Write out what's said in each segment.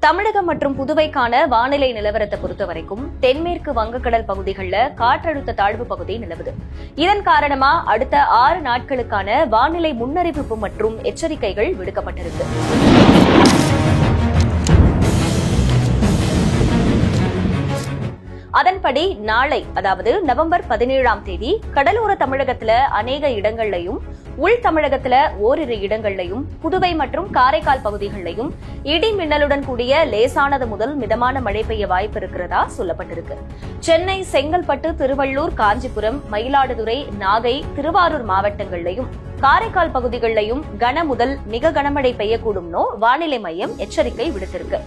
தமிழகம் மற்றும் புதுவைக்கான வானிலை நிலவரத்தை பொறுத்தவரைக்கும் தென்மேற்கு வங்கக்கடல் பகுதிகளில் காற்றழுத்த தாழ்வு பகுதி நிலவுது. இதன் காரணமா அடுத்த 6 நாட்களுக்கான வானிலை முன்னறிவிப்பு மற்றும் எச்சரிக்கைகள் விடுக்கப்பட்டிருக்கு. அதன்படி நாளை, அதாவது நவம்பர் 17ஆம் தேதி கடலோர தமிழகத்துல அநேக இடங்கள்லையும், உள் தமிழகத்துல ஓரிரு இடங்கள்லையும், புதுவை மற்றும் காரைக்கால் பகுதிகளிலையும் இடி மின்னலுடன் கூடிய லேசானது முதல் மிதமான மழை பெய்ய வாய்ப்பு இருக்கிறதா சொல்லப்பட்டிருக்கு. சென்னை, செங்கல்பட்டு, திருவள்ளூர், காஞ்சிபுரம், மயிலாடுதுறை, நாகை, திருவாரூர் மாவட்டங்களிலையும் காரைக்கால் பகுதிகளிலையும் கன முதல் மிக கனமழை பெய்யக்கூடும்னு வானிலை மையம் எச்சரிக்கை விடுத்திருக்கு.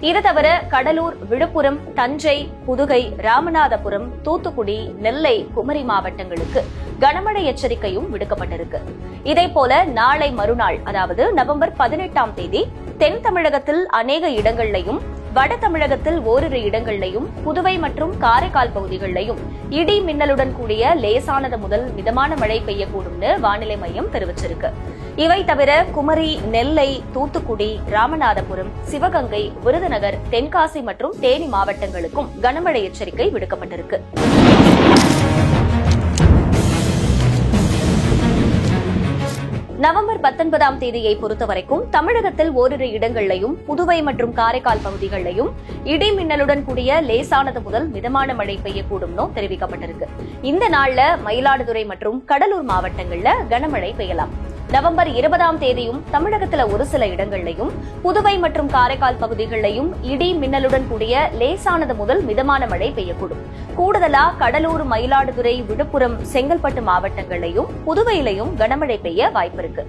இது தவிர கடலூர், விழுப்புரம், தஞ்சை, புதுகை, ராமநாதபுரம், தூத்துக்குடி, நெல்லை, குமரி மாவட்டங்களுக்கு கனமழை எச்சரிக்கையும் விடுக்கப்பட்டிருக்கு. இதேபோல நாளை மறுநாள், அதாவது நவம்பர் 18ஆம் தேதி தென் தமிழகத்தில் அநேக இடங்கள்லையும், வட தமிழகத்தில் ஓரிரு இடங்கள்லையும், புதுவை மற்றும் காரைக்கால் பகுதிகளிலையும் இடி மின்னலுடன் கூடிய லேசானது முதல் மிதமான மழை பெய்யக்கூடும்னு வானிலை மையம் தெரிவிச்சிருக்கு. இவை தவிர குமரி, நெல்லை, தூத்துக்குடி, ராமநாதபுரம், சிவகங்கை, விருதுநகர், தென்காசி மற்றும் தேனி மாவட்டங்களுக்கும் கனமழை எச்சரிக்கை விடுக்கப்பட்டிருக்கு. நவம்பர் 19ஆம் தேதியை பொறுத்தவரைக்கும் தமிழகத்தில் ஓரிரு இடங்களையும், புதுவை மற்றும் காரைக்கால் பகுதிகளிலையும் இடி மின்னலுடன் கூடிய லேசானது முதல் மிதமான மழை பெய்யக்கூடும்னு தெரிவிக்கப்பட்டிருக்கு. இந்த நாள்ல மயிலாடுதுறை மற்றும் கடலூர் மாவட்டங்கள்ல கனமழை பெய்யலாம். நவம்பர் 20ஆம் தேதியும் தமிழகத்துல ஒரு சில இடங்கள்லையும், புதுவை மற்றும் காரைக்கால் பகுதிகளிலையும் இடி மின்னலுடன் கூடிய லேசானது முதல் மிதமான மழை பெய்யக்கூடும். கூடுதலா கடலூர், மயிலாடுதுறை, விழுப்புரம், செங்கல்பட்டு மாவட்டங்களிலையும் புதுவையிலையும் கனமழை பெய்ய வாய்ப்பிருக்கு.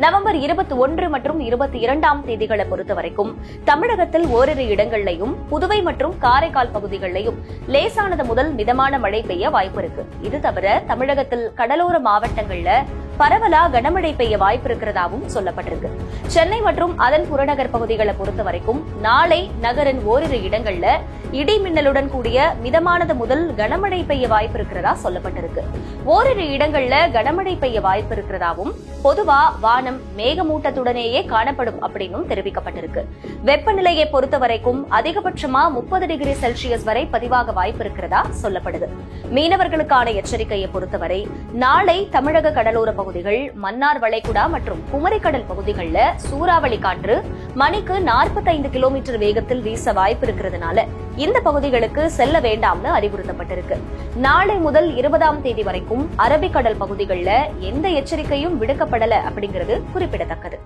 நவம்பர் 21 மற்றும் 22ஆம் தேதிகளை பொறுத்தவரைக்கும் தமிழகத்தில் ஓரிரு இடங்கள்லையும், புதுவை மற்றும் காரைக்கால் பகுதிகளிலையும் லேசானது முதல் மிதமான மழை பெய்ய வாய்ப்பிருக்கு. இது தவிர தமிழகத்தில் கடலோர மாவட்டங்கள்ல பரவலா கனமழை பெய்ய வாய்ப்பு இருக்கிறதாவும் சொல்லப்பட்டிருக்கு. சென்னை மற்றும் அதன் புறநகர் பகுதிகளை பொறுத்தவரைக்கும் நாளை நகரின் ஓரிரு இடங்கள்ல இடி மின்னலுடன் கூடிய மிதமானது முதல் கனமழை பெய்ய வாய்ப்பு இருக்கிறதா சொல்லப்பட்டிருக்கு. ஓரிரு இடங்கள்ல கனமழை பெய்ய வாய்ப்பு இருக்கிறதாவும், பொதுவா வானம் மேகமூட்டத்துடனேயே காணப்படும் அப்படின்னும் தெரிவிக்கப்பட்டிருக்கு. வெப்பநிலையை பொறுத்தவரைக்கும் அதிகபட்சமா 30 டிகிரி செல்சியஸ் வரை பதிவாக வாய்ப்பு இருக்கிறதா சொல்லப்படுது. மீனவர்களுக்கான எச்சரிக்கையை பொறுத்தவரை நாளை தமிழக கடலோர பகுதிகள், மன்னார் வளைகுடா மற்றும் குமரிக்கடல் பகுதிகளில் சூறாவளி காற்று மணிக்கு 45 கிலோமீட்டர் வேகத்தில் வீச வாய்ப்பு இருக்கிறதுனால இந்த பகுதிகளுக்கு செல்ல வேண்டாம்னு அறிவுறுத்தப்பட்டிருக்கு. நாளை முதல் 20ஆம் தேதி வரைக்கும் அரபிக்கடல் பகுதிகளில் எந்த எச்சரிக்கையும் விடுக்கப்படல அப்படிங்கிறது குறிப்பிடத்தக்கது.